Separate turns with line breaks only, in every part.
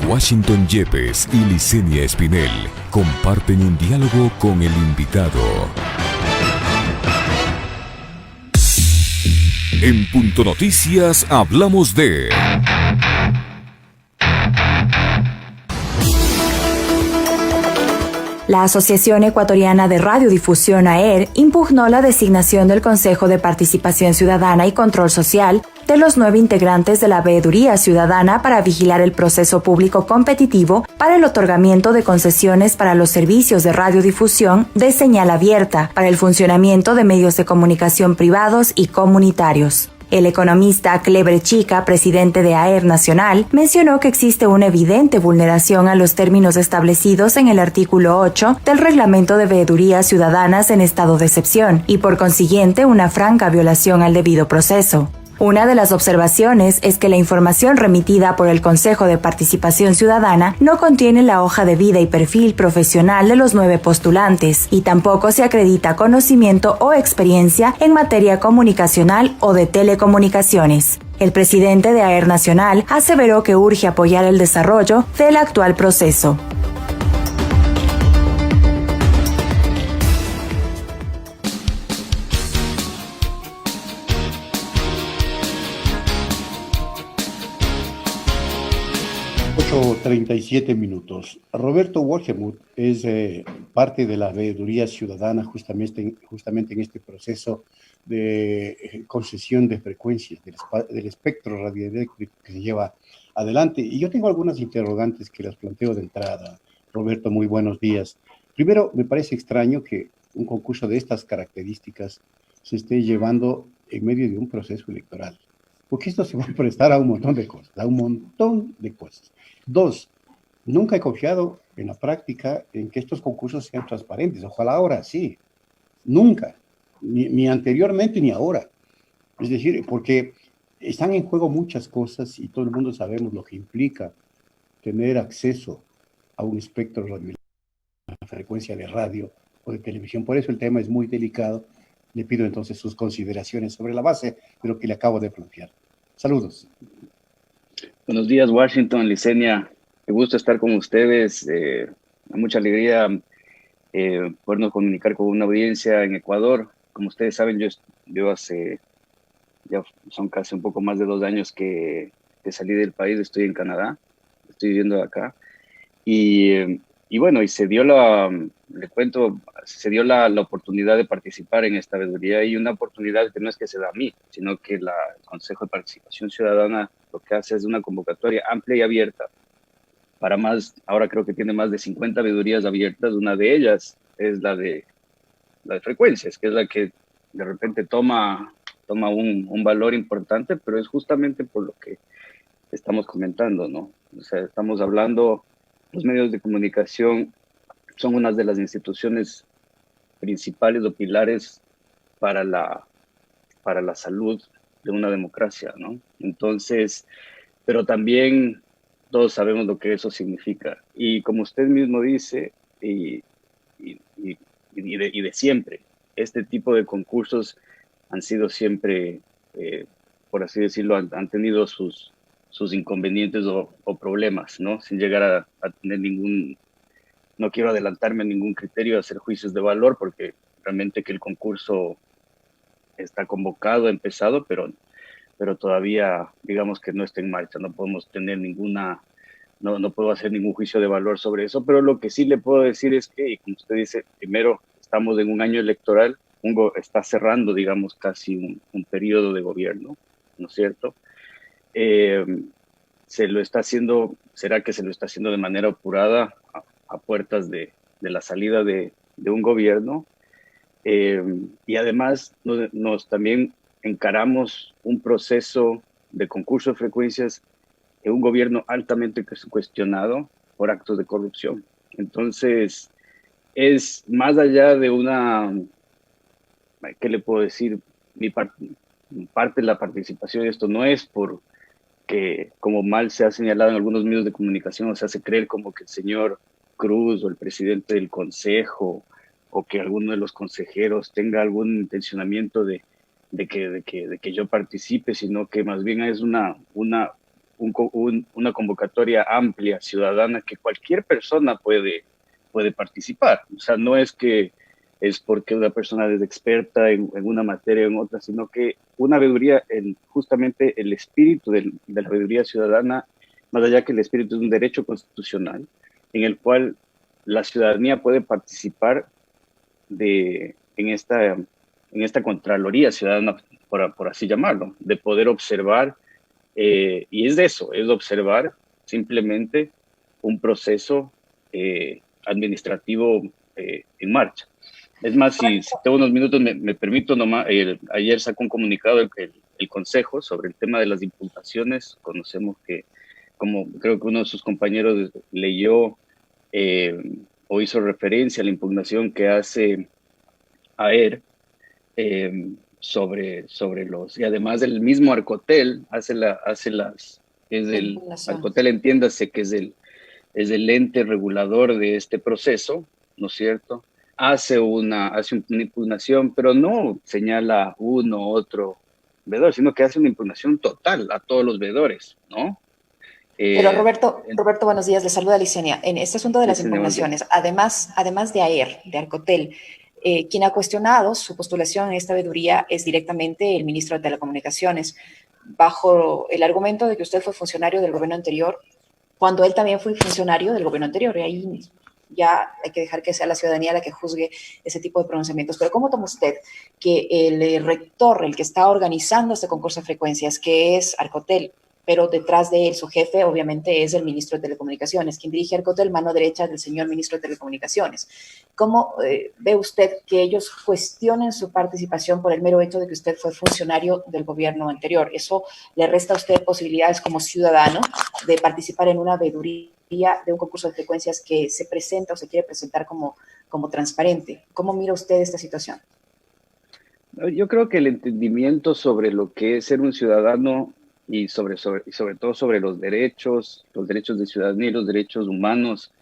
Washington Yepes y Licenia Espinel comparten un diálogo con el invitado. En Punto Noticias hablamos de...
La Asociación Ecuatoriana de Radiodifusión AER impugnó la designación del Consejo de Participación Ciudadana y Control Social de los 9 integrantes de la Veeduría Ciudadana para vigilar el proceso público competitivo para el otorgamiento de concesiones para los servicios de radiodifusión de señal abierta para el funcionamiento de medios de comunicación privados y comunitarios. El economista Cleber Chica, presidente de AER Nacional, mencionó que existe una evidente vulneración a los términos establecidos en el artículo 8 del Reglamento de Veedurías Ciudadanas en estado de excepción y, por consiguiente, una franca violación al debido proceso. Una de las observaciones es que la información remitida por el Consejo de Participación Ciudadana no contiene la hoja de vida y perfil profesional de los 9 postulantes y tampoco se acredita conocimiento o experiencia en materia comunicacional o de telecomunicaciones. El presidente de AER Nacional aseveró que urge apoyar el desarrollo del actual proceso.
...37 minutos. Roberto Wolgemuth es parte de la Veeduría Ciudadana justamente en este proceso de concesión de frecuencias del espectro radioeléctrico que se lleva adelante. Y yo tengo algunas interrogantes que las planteo de entrada. Roberto, muy buenos días. Primero, me parece extraño que un concurso de estas características se esté llevando en medio de un proceso electoral, porque esto se va a prestar a un montón de cosas, Dos, nunca he confiado en la práctica en que estos concursos sean transparentes. Ojalá ahora sí. Nunca. Ni anteriormente ni ahora. Es decir, porque están en juego muchas cosas y todo el mundo sabemos lo que implica tener acceso a un espectro radioeléctrico, a una frecuencia de radio o de televisión. Por eso el tema es muy delicado. Le pido entonces sus consideraciones sobre la base de lo que le acabo de plantear. Saludos.
Buenos días, Washington, Licenia. Me gusta estar con ustedes. Mucha alegría podernos comunicar con una audiencia en Ecuador. Como ustedes saben, yo hace ya son casi un poco más de 2 años que salí del país. Estoy en Canadá, estoy viviendo acá. Y bueno, y se dio la oportunidad de participar en esta veeduría, y una oportunidad que no es que se da a mí, sino que el Consejo de Participación Ciudadana lo que hace es una convocatoria amplia y abierta para ahora creo que tiene más de 50 veedurías abiertas. Una de ellas es la de frecuencias, que es la que de repente toma un valor importante, pero es justamente por lo que estamos comentando, ¿no? O sea, estamos hablando, los medios de comunicación son una de las instituciones principales o pilares para la salud de una democracia, ¿no? Entonces, pero también todos sabemos lo que eso significa. Y como usted mismo dice, y de siempre, este tipo de concursos han sido siempre, por así decirlo, han tenido sus inconvenientes o problemas, ¿no? Sin llegar a tener no quiero adelantarme a ningún criterio, a hacer juicios de valor, porque realmente que el concurso está convocado, ha empezado, pero todavía, digamos que no está en marcha. No podemos tener no puedo hacer ningún juicio de valor sobre eso, pero lo que sí le puedo decir es que, como usted dice, primero, estamos en un año electoral, está cerrando, digamos, casi un periodo de gobierno, ¿no es cierto? Se lo está haciendo, ¿será que se lo está haciendo de manera apurada a puertas de la salida de un gobierno? Y además nos también encaramos un proceso de concurso de frecuencias de un gobierno altamente cuestionado por actos de corrupción. Entonces, es más allá de ¿qué le puedo decir? Parte de la participación de esto no es porque, como mal se ha señalado en algunos medios de comunicación, o se hace creer como que el señor Cruz o el presidente del consejo o que alguno de los consejeros tenga algún intencionamiento de que yo participe, sino que más bien es una convocatoria amplia, ciudadana, que cualquier persona puede participar. O sea, no es que es porque una persona es experta en una materia o en otra, sino que una veeduría, justamente el espíritu de la veeduría ciudadana, más allá que el espíritu es un derecho constitucional, en el cual la ciudadanía puede participar en esta Contraloría Ciudadana, por así llamarlo, de poder observar, y es de eso, es observar simplemente un proceso administrativo en marcha. Es más, si tengo unos minutos, me permito nomás, ayer sacó un comunicado el Consejo sobre el tema de las imputaciones. Conocemos que, como creo que uno de sus compañeros leyó o hizo referencia a la impugnación que hace AER sobre los, y además el mismo Arcotel Arcotel, entiéndase que es el ente regulador de este proceso, ¿no es cierto? Hace una impugnación, pero no señala uno u otro veedor, sino que hace una impugnación total a todos los veedores, ¿no?
Pero Roberto, buenos días, le saluda Licenia. En este asunto de las impugnaciones, además de AER, de Arcotel, quien ha cuestionado su postulación en esta veeduría es directamente el ministro de Telecomunicaciones, bajo el argumento de que usted fue funcionario del gobierno anterior, cuando él también fue funcionario del gobierno anterior, y ahí ya hay que dejar que sea la ciudadanía la que juzgue ese tipo de pronunciamientos. Pero ¿cómo toma usted que el rector, el que está organizando este concurso de frecuencias, que es Arcotel, pero detrás de él, su jefe, obviamente, es el ministro de Telecomunicaciones, quien dirige Arcotel, mano derecha del señor ministro de Telecomunicaciones? ¿Cómo ve usted que ellos cuestionen su participación por el mero hecho de que usted fue funcionario del gobierno anterior? ¿Eso le resta a usted posibilidades como ciudadano de participar en una veeduría de un concurso de frecuencias que se presenta o se quiere presentar como transparente? ¿Cómo mira usted esta situación?
Yo creo que el entendimiento sobre lo que es ser un ciudadano y sobre todo sobre los derechos de ciudadanía y los derechos humanos,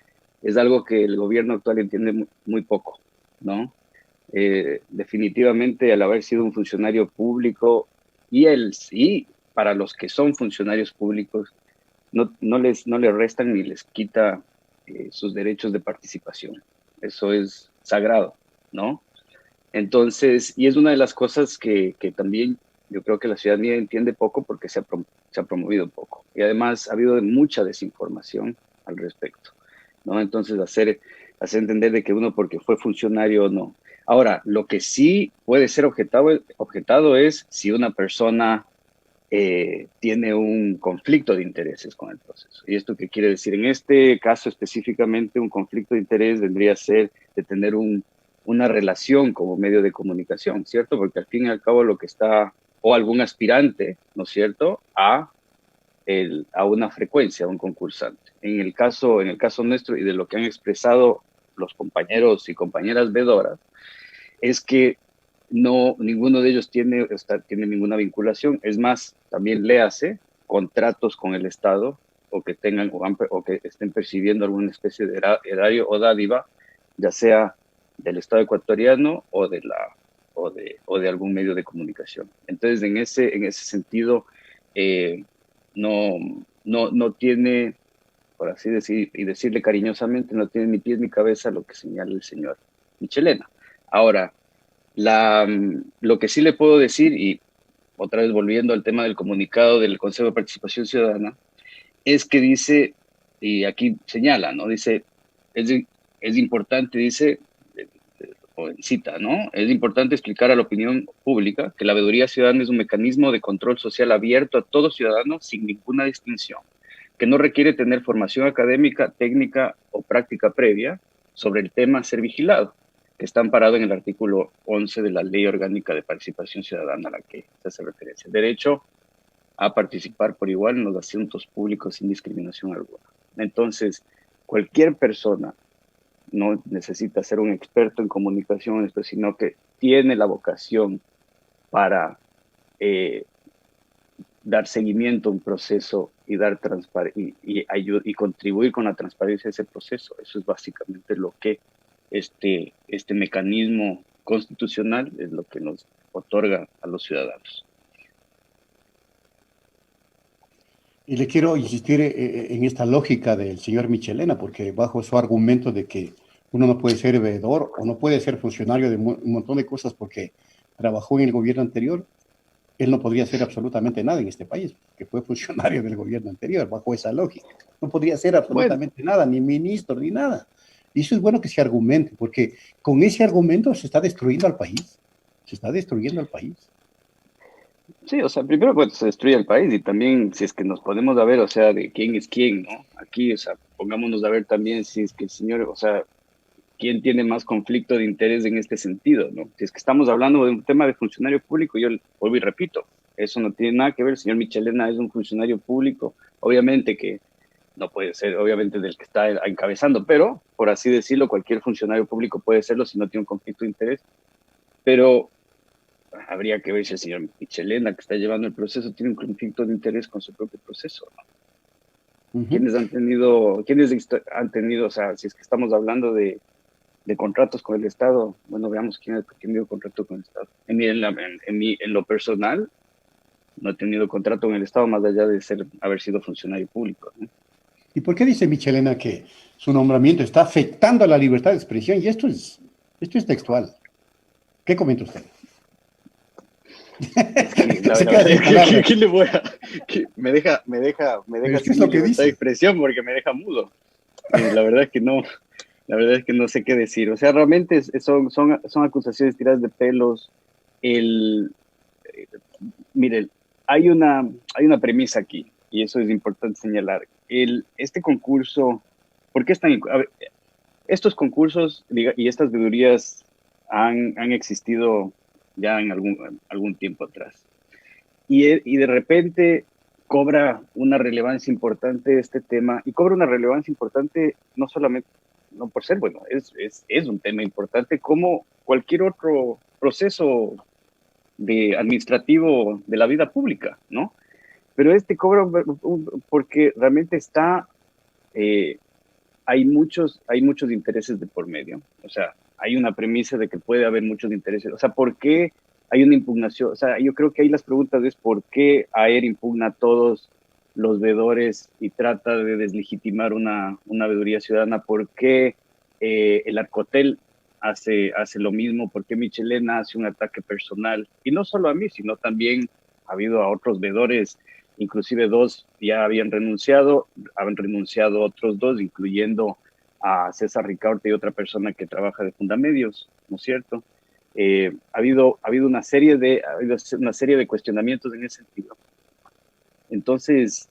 es algo que el gobierno actual entiende muy poco, ¿no? Definitivamente, al haber sido un funcionario público, y para los que son funcionarios públicos, no les restan ni les quita sus derechos de participación. Eso es sagrado, ¿no? Entonces, y es una de las cosas que también yo creo que la ciudadanía entiende poco, porque se ha promovido poco. Y además ha habido mucha desinformación al respecto, ¿no? Entonces, hacer entender de que uno porque fue funcionario no. Ahora, lo que sí puede ser objetado es si una persona tiene un conflicto de intereses con el proceso. ¿Y esto qué quiere decir? En este caso específicamente, un conflicto de interés vendría a ser de tener una relación como medio de comunicación, ¿cierto? Porque al fin y al cabo lo que está, o algún aspirante, ¿no es cierto?, a una frecuencia, a un concursante. En el caso nuestro y de lo que han expresado los compañeros y compañeras veedoras, es que ninguno de ellos tiene ninguna vinculación. Es más, también léase contratos con el Estado, o que tengan o que estén percibiendo alguna especie de erario o dádiva, ya sea del Estado ecuatoriano o de algún medio de comunicación. Entonces, en ese sentido, no tiene, por así decir, y decirle cariñosamente, no tiene ni pies ni cabeza lo que señala el señor Michelena. Ahora, lo que sí le puedo decir, y otra vez volviendo al tema del comunicado del Consejo de Participación Ciudadana, es que dice, y aquí señala, ¿no? Dice, es importante, dice, o en cita, ¿no? Es importante explicar a la opinión pública que la veeduría ciudadana es un mecanismo de control social abierto a todo ciudadano sin ninguna distinción, que no requiere tener formación académica, técnica o práctica previa sobre el tema a ser vigilado, que está amparado en el artículo 11 de la Ley Orgánica de Participación Ciudadana a la que se hace referencia. El derecho a participar por igual en los asuntos públicos sin discriminación alguna. Entonces, cualquier persona no necesita ser un experto en comunicación, sino que tiene la vocación para dar seguimiento a un proceso y y contribuir con la transparencia de ese proceso. Eso es básicamente lo que este mecanismo constitucional es lo que nos otorga a los ciudadanos.
Y le quiero insistir en esta lógica del señor Michelena, porque bajo su argumento de que uno no puede ser veedor o no puede ser funcionario de un montón de cosas porque trabajó en el gobierno anterior, él no podría hacer absolutamente nada en este país, que fue funcionario del gobierno anterior, bajo esa lógica. No podría hacer absolutamente nada, ni ministro, ni nada. Y eso es bueno que se argumente, porque con ese argumento se está destruyendo al país. Se está destruyendo al país.
Sí, o sea, primero pues se destruye el país y también si es que nos ponemos a ver, o sea, de quién es quién, ¿no? Aquí, o sea, pongámonos a ver también si es que el señor, o sea, quién tiene más conflicto de interés en este sentido, ¿no? Si es que estamos hablando de un tema de funcionario público, yo vuelvo y repito, eso no tiene nada que ver, el señor Michelena es un funcionario público, obviamente que no puede ser, obviamente, del que está encabezando, pero, por así decirlo, cualquier funcionario público puede serlo si no tiene un conflicto de interés, pero habría que ver si el señor Michelena, que está llevando el proceso, tiene un conflicto de interés con su propio proceso, ¿no? ¿Quiénes han tenido, o sea, si es que estamos hablando de contratos con el Estado, bueno, veamos quién ha tenido contrato con el Estado. En lo personal, no he tenido contrato con el Estado más allá de haber sido funcionario público, ¿no?
¿Y por qué dice Michelena que su nombramiento está afectando a la libertad de expresión? Y esto es textual. ¿Qué comenta usted?
¿Qué le voy a...? Me deja
sin libertad
de expresión porque me deja mudo. La verdad es que no sé qué decir. O sea, realmente son acusaciones tiradas de pelos. Miren, hay una premisa aquí, y eso es importante señalar. Este concurso, ¿por qué están? A ver, estos concursos y estas veedurías han existido ya en algún tiempo atrás. Y de repente cobra una relevancia importante este tema, y cobra una relevancia importante no solamente, no por ser, bueno, es un tema importante como cualquier otro proceso administrativo de la vida pública, ¿no? Pero este cobra porque realmente hay muchos intereses de por medio. O sea, hay una premisa de que puede haber muchos intereses. O sea, ¿por qué hay una impugnación? O sea, yo creo que ahí las preguntas es ¿por qué AER impugna a todos los veedores y trata de deslegitimar una veeduría ciudadana? ¿Por qué el Arcotel hace lo mismo? ¿Por qué Michelena hace un ataque personal? Y no solo a mí, sino también ha habido a otros veedores, inclusive 2 ya han renunciado otros 2, incluyendo a César Ricaurte y otra persona que trabaja de Fundamedios, ¿no es cierto? Ha habido una serie de cuestionamientos en ese sentido. Entonces,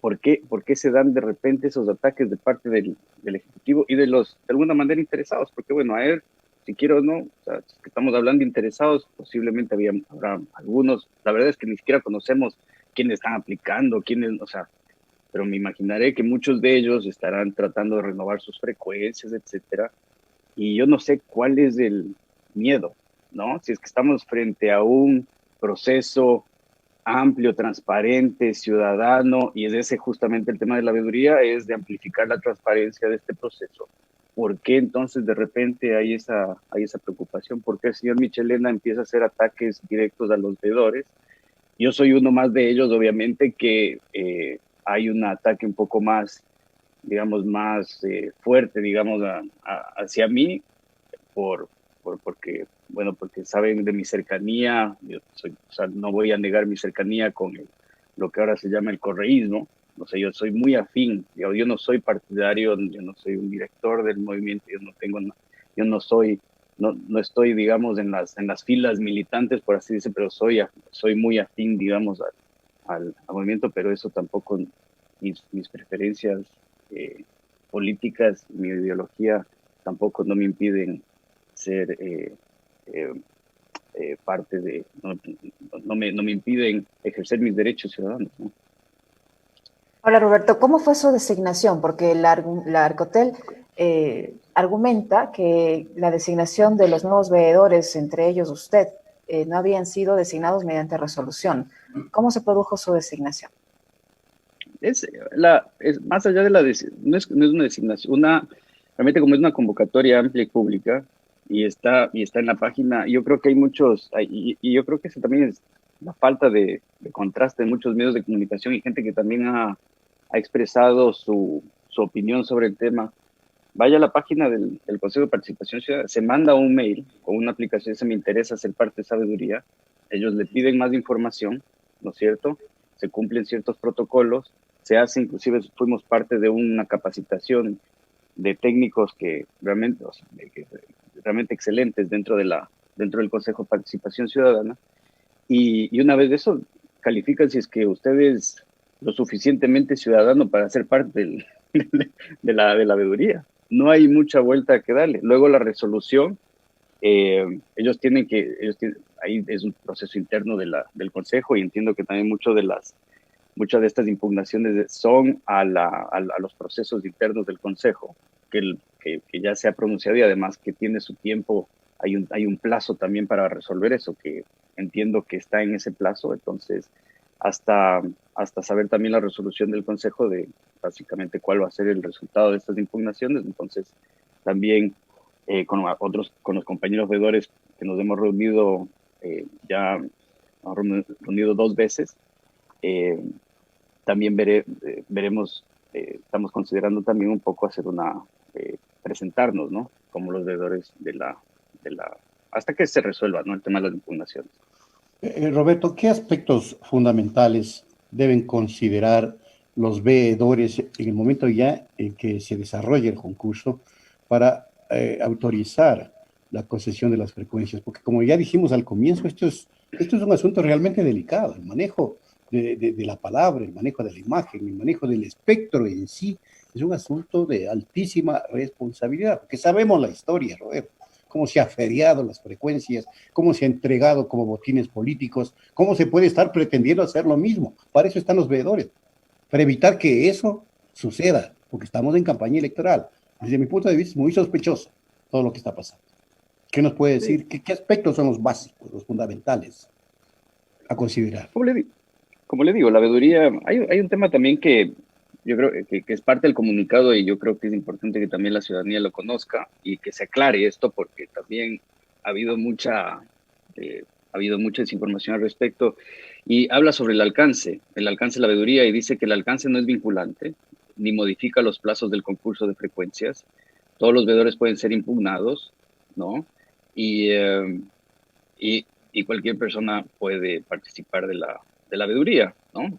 ¿por qué se dan de repente esos ataques de parte del Ejecutivo y de alguna manera interesados? Porque bueno, a él, si quiero o no, o sea, si estamos hablando de interesados, posiblemente habrá algunos, la verdad es que ni siquiera conocemos quiénes están aplicando, o sea, pero me imaginaré que muchos de ellos estarán tratando de renovar sus frecuencias, etcétera, y yo no sé cuál es el miedo, ¿no? Si es que estamos frente a un proceso amplio, transparente, ciudadano, y es ese justamente el tema de la veeduría, es de amplificar la transparencia de este proceso. ¿Por qué entonces de repente hay esa preocupación? ¿Por qué el señor Michelena empieza a hacer ataques directos a los veedores? Yo soy uno más de ellos, obviamente, que hay un ataque un poco más, digamos, más fuerte, digamos, hacia mí, porque saben de mi cercanía. O sea, no voy a negar mi cercanía con lo que ahora se llama el correísmo. O sea, yo soy muy afín, yo no soy partidario, yo no soy un director del movimiento, yo no estoy, digamos, en las filas militantes, por así decirlo, pero soy muy afín, digamos, al movimiento, pero eso tampoco, mis preferencias políticas, mi ideología, tampoco no me impiden ser parte de, no me impiden ejercer mis derechos ciudadanos, ¿no?
Hola Roberto, ¿cómo fue su designación? Porque la Arcotel argumenta que la designación de los nuevos veedores, entre ellos usted, no habían sido designados mediante resolución. ¿Cómo se produjo su designación?
Es más allá de no es una designación, realmente como es una convocatoria amplia y pública y está en la página, yo creo que hay muchos, y yo creo que eso también es la falta de contraste en muchos medios de comunicación y gente que también ha expresado su opinión sobre el tema. Vaya a la página del Consejo de Participación Ciudadana, se manda un mail con una aplicación, se me interesa ser parte de sabiduría, ellos le piden más información, ¿no es cierto? Se cumplen ciertos protocolos, se hace, inclusive fuimos parte de una capacitación de técnicos que realmente, realmente excelentes dentro del Consejo de Participación Ciudadana, y una vez de eso califican si es que usted es lo suficientemente ciudadano para ser parte de la veeduría. No hay mucha vuelta que darle. Luego la resolución, ellos tienen, ahí es un proceso interno del Consejo, y entiendo que también muchas de estas impugnaciones son a los procesos internos del Consejo, que ya se ha pronunciado, y además que tiene su tiempo, hay un plazo también para resolver eso, que entiendo que está en ese plazo. Entonces, hasta saber también la resolución del Consejo de básicamente cuál va a ser el resultado de estas impugnaciones. Entonces, también con los compañeros veedores que nos hemos reunido, reunido 2 veces, también veremos, estamos considerando también un poco hacer presentarnos, ¿no? Como los veedores hasta que se resuelva, ¿no?, el tema de las impugnaciones.
Roberto, ¿qué aspectos fundamentales deben considerar los veedores en el momento ya en que se desarrolle el concurso para autorizar la concesión de las frecuencias? Porque como ya dijimos al comienzo, esto es un asunto realmente delicado. El manejo de la palabra, el manejo de la imagen, el manejo del espectro en sí, es un asunto de altísima responsabilidad, porque sabemos la historia, Roberto, cómo se ha feriado las frecuencias, cómo se ha entregado como botines políticos, cómo se puede estar pretendiendo hacer lo mismo. Para eso están los veedores, para evitar que eso suceda, porque estamos en campaña electoral. Desde mi punto de vista es muy sospechoso todo lo que está pasando. ¿Qué nos puede decir? ¿Qué aspectos son los básicos, los fundamentales a considerar?
Como le digo, la veeduría, hay un tema también que yo creo que es parte del comunicado, y yo creo que es importante que también la ciudadanía lo conozca y que se aclare esto, porque también ha habido mucha desinformación al respecto, y habla sobre el alcance de la veeduría, y dice que el alcance no es vinculante ni modifica los plazos del concurso de frecuencias. Todos los veedores pueden ser impugnados, ¿no? Y cualquier persona puede participar de la veeduría, ¿no?,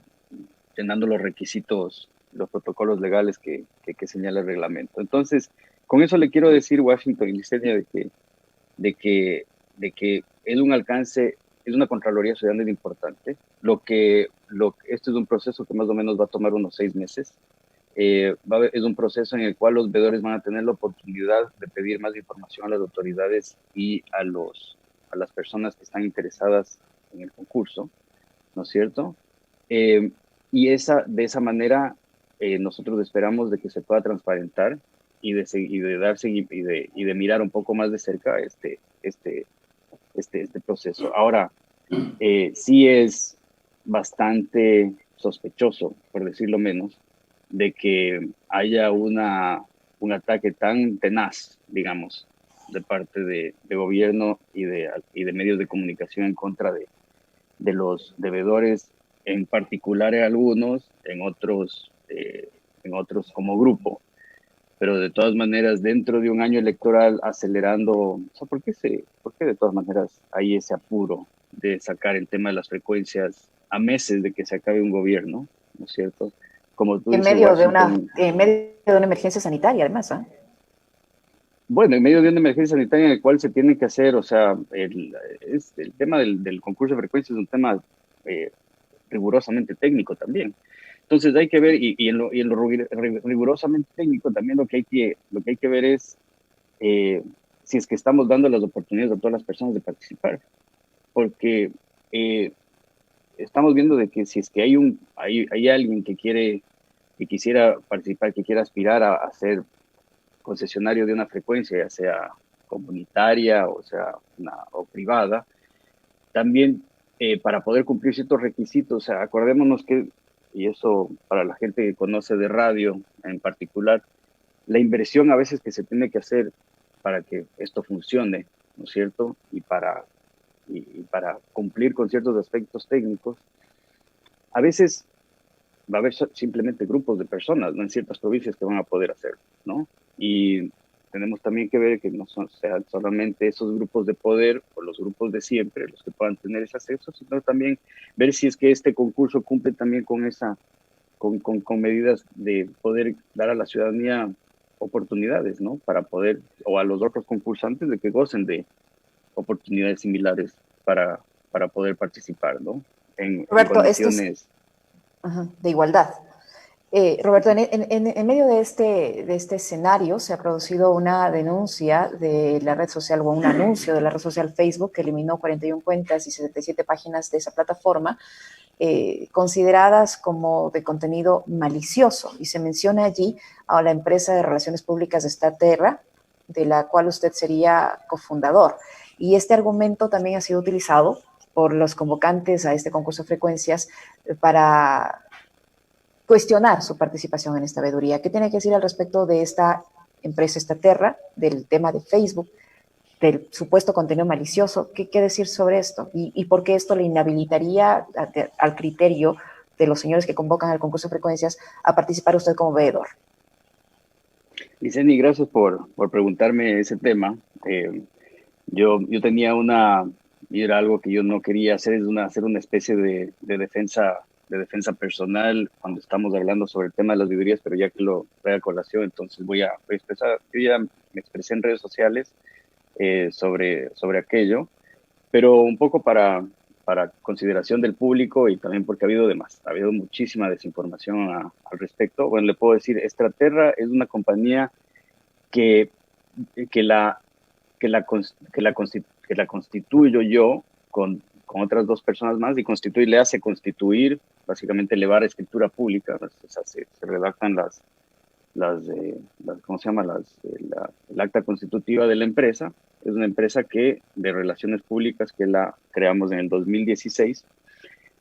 llenando los requisitos, los protocolos legales que señala el reglamento. Entonces, con eso le quiero decir, Washington y Licenia, de que es un alcance, es una Contraloría Ciudadana importante. Esto es un proceso que más o menos va a tomar unos 6 meses. Es un proceso en el cual los veedores van a tener la oportunidad de pedir más información a las autoridades y a las personas que están interesadas en el concurso, ¿no es cierto? Y de esa manera nosotros esperamos de que se pueda transparentar y de mirar un poco más de cerca este proceso. Ahora, sí es bastante sospechoso, por decirlo menos, de que haya un ataque tan tenaz, digamos, de parte de gobierno y de medios de comunicación en contra de los veedores, en particular algunos, en otros como grupo. Pero de todas maneras, dentro de un año electoral, acelerando, o sea, ¿por qué de todas maneras hay ese apuro de sacar el tema de las frecuencias a meses de que se acabe un gobierno, ¿no es cierto? Como tú dices,
en medio de una emergencia sanitaria, además, ¿eh?
Bueno, en medio de una emergencia sanitaria en el cual se tiene que hacer, o sea, el tema del concurso de frecuencias es un tema rigurosamente técnico también. Entonces hay que ver, y en lo rigurosamente técnico también lo que hay que ver es si es que estamos dando las oportunidades a todas las personas de participar. Porque estamos viendo de que si es que hay alguien que quisiera participar, que quiera aspirar a ser concesionario de una frecuencia, ya sea comunitaria o privada, también para poder cumplir ciertos requisitos. O sea, acordémonos que, y eso para la gente que conoce de radio en particular, la inversión a veces que se tiene que hacer para que esto funcione, ¿no es cierto? Y para cumplir con ciertos aspectos técnicos, a veces va a haber simplemente grupos de personas, ¿no? En ciertas provincias que van a poder hacerlo, ¿no? Y tenemos también que ver que no sean solamente esos grupos de poder o los grupos de siempre los que puedan tener ese acceso, sino también ver si es que este concurso cumple también con con medidas de poder dar a la ciudadanía oportunidades, ¿no? Para poder, o a los otros concursantes, de que gocen de oportunidades similares para poder participar, ¿no? En condiciones
de igualdad. Roberto, en medio de este escenario se ha producido una denuncia de la red social, o un anuncio de la red social Facebook, que eliminó 41 cuentas y 77 páginas de esa plataforma, consideradas como de contenido malicioso. Y se menciona allí a la empresa de relaciones públicas de Staterra, de la cual usted sería cofundador. Y este argumento también ha sido utilizado por los convocantes a este concurso de frecuencias para cuestionar su participación en esta veeduría. ¿Qué tiene que decir al respecto de esta empresa Staterra, del tema de Facebook, del supuesto contenido malicioso? ¿Qué decir sobre esto? ¿Y por qué esto le inhabilitaría al criterio de los señores que convocan al concurso de frecuencias a participar usted como veedor?
Liceni, gracias por preguntarme ese tema. Yo tenía y era algo que yo no quería hacer, es hacer una especie de defensa personal cuando estamos hablando sobre el tema de las veedurías, pero ya que lo trae a colación, entonces voy a expresar. Yo ya me expresé en redes sociales sobre aquello, pero un poco para consideración del público y también porque ha habido muchísima desinformación al respecto. Bueno, le puedo decir, Staterra es una compañía que la constituyo yo con otras dos personas más, y le hace constituir, básicamente elevar a escritura pública. Se redactan ¿cómo se llama? El acta constitutiva de la empresa. Es una empresa de relaciones públicas que la creamos en el 2016,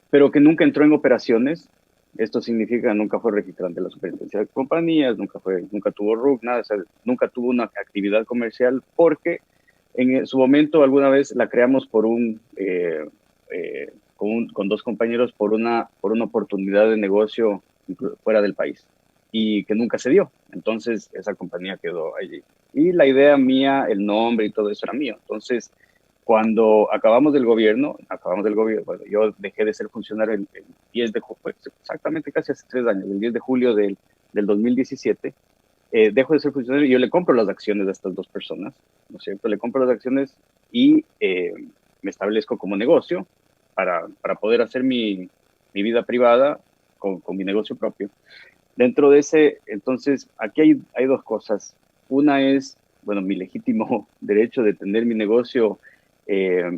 pero que nunca entró en operaciones. Esto significa que nunca fue registrada ante la Superintendencia de Compañías, nunca tuvo RUC, nada, o sea, nunca tuvo una actividad comercial, porque en su momento alguna vez la creamos con dos compañeros por una oportunidad de negocio fuera del país y que nunca se dio. Entonces esa compañía quedó allí. Y la idea mía, el nombre y todo eso era mío. Entonces, cuando acabamos del gobierno, bueno, yo dejé de ser funcionario el 10 de julio, pues, exactamente casi hace 3 años, el 10 de julio del 2017, dejo de ser funcionario y yo le compro las acciones a estas dos personas, ¿no es cierto? Le compro las acciones y me establezco como negocio para poder hacer mi vida privada con mi negocio propio. Dentro de ese, entonces, aquí hay dos cosas. Una es, bueno, mi legítimo derecho de tener mi negocio, yo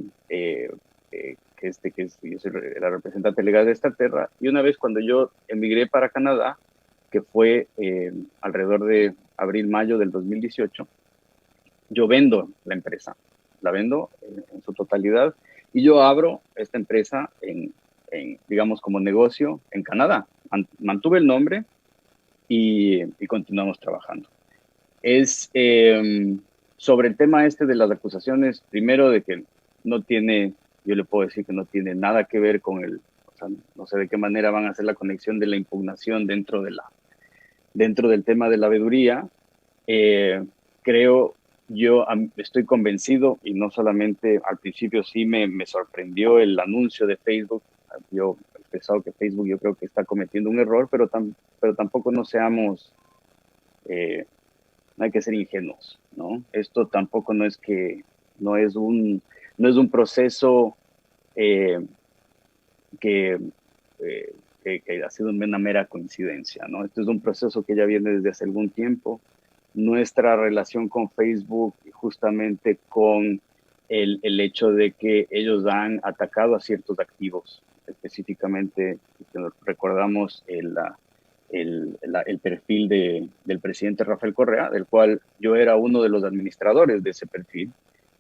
soy la representante legal de Staterra, y una vez cuando yo emigré para Canadá, que fue alrededor de abril-mayo del 2018, yo vendo la empresa, la vendo en su totalidad, y yo abro esta empresa digamos, como negocio en Canadá. Mantuve el nombre y continuamos trabajando. Es sobre el tema de las acusaciones, primero de que yo le puedo decir que no tiene nada que ver con o sea, no sé de qué manera van a hacer la conexión de la impugnación dentro del tema de la veeduría. Estoy convencido, y no solamente al principio sí me sorprendió el anuncio de Facebook. Yo he expresado que Facebook, yo creo que está cometiendo un error, pero tampoco no hay que ser ingenuos, ¿no? Esto tampoco no es un proceso que ha sido una mera coincidencia, ¿no? Esto es un proceso que ya viene desde hace algún tiempo. Nuestra relación con Facebook, justamente con el hecho de que ellos han atacado a ciertos activos, específicamente, si nos recordamos el perfil del presidente Rafael Correa, del cual yo era uno de los administradores de ese perfil.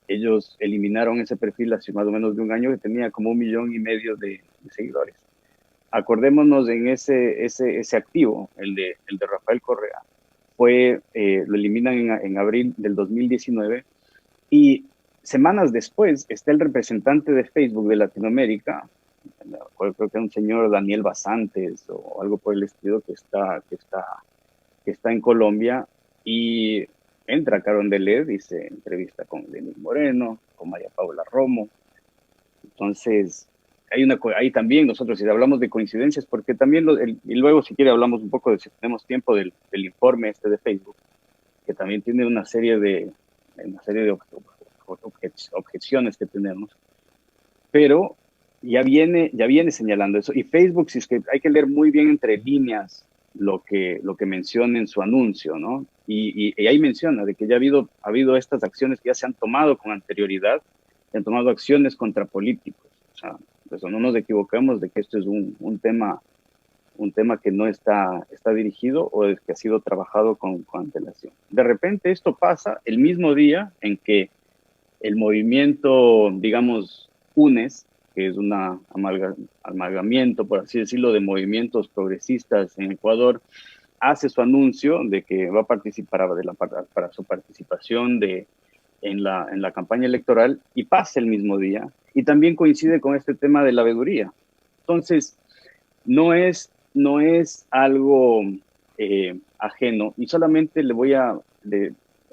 Ellos eliminaron ese perfil hace más o menos de un año, que tenía como 1,5 millones de seguidores. Acordémonos en ese activo, el de Rafael Correa, lo eliminan en abril del 2019, y semanas después está el representante de Facebook de Latinoamérica, creo que un señor Daniel Basantes o algo por el estilo que está en Colombia, y entra Caron Delet y se entrevista con Lenín Moreno, con María Paula Romo. Entonces, ahí también nosotros, si hablamos de coincidencias, porque también, y luego si quiere hablamos un poco, si tenemos tiempo, del informe de Facebook, que también tiene una serie de objeciones que tenemos, pero ya viene señalando eso. Y Facebook, si es que hay que leer muy bien entre líneas lo que menciona en su anuncio, ¿no? Y ahí menciona de que ya ha habido estas acciones que ya se han tomado con anterioridad, se han tomado acciones contra políticos. O sea, pues no nos equivocamos de que esto es un tema que no está dirigido o es que ha sido trabajado con antelación. De repente esto pasa el mismo día en que el movimiento, digamos, UNES, que es un amalgamiento, por así decirlo, de movimientos progresistas en Ecuador, hace su anuncio de que va a participar para su participación en la campaña electoral, y pasa el mismo día, y también coincide con este tema de la veeduría. Entonces, no es algo ajeno, y solamente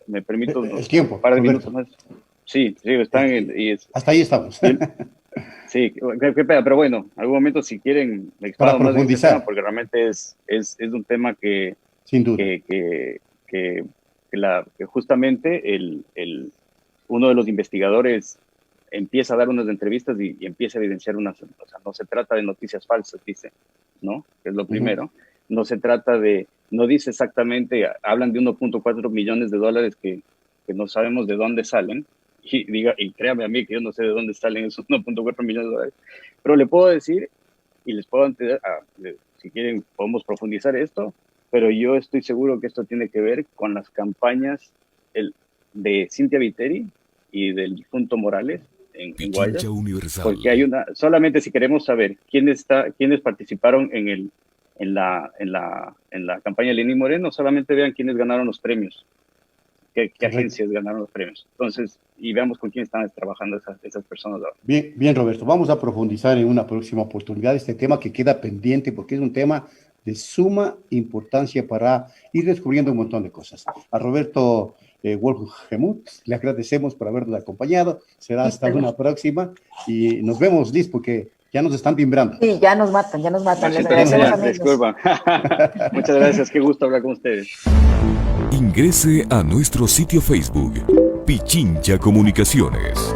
me permito
el tiempo,
un par de minutos más. Sí,
hasta ahí estamos.
Sí, qué pena, pero bueno, en algún momento si quieren me expando más de este tema, porque realmente es un tema que
sin duda
que justamente uno de los investigadores empieza a dar unas entrevistas y empieza a evidenciar o sea, no se trata de noticias falsas, dice, ¿no? Que es lo primero. No se trata no dice exactamente, hablan de 1.4 millones de dólares que no sabemos de dónde salen, y créame a mí que yo no sé de dónde salen esos 1.4 millones de dólares, pero le puedo decir, y les puedo si quieren podemos profundizar esto, pero yo estoy seguro que esto tiene que ver con las campañas de Cynthia Viteri y del difunto Morales en Guayas, porque solamente si queremos saber quiénes participaron en la campaña de Lenín Moreno, solamente vean quiénes ganaron los premios, qué agencias ganaron los premios. Entonces, y veamos con quién están trabajando esas personas ahora.
Bien, Roberto, vamos a profundizar en una próxima oportunidad este tema que queda pendiente, porque es un tema de suma importancia para ir descubriendo un montón de cosas. A Roberto Warjemuth le agradecemos por habernos acompañado. Será hasta una próxima y nos vemos, Liz, porque ya nos están timbrando.
Sí, ya nos matan. Les agradecemos, amigos.
Disculpa. Muchas gracias, qué gusto hablar con ustedes.
Ingrese a nuestro sitio Facebook, Pichincha Comunicaciones.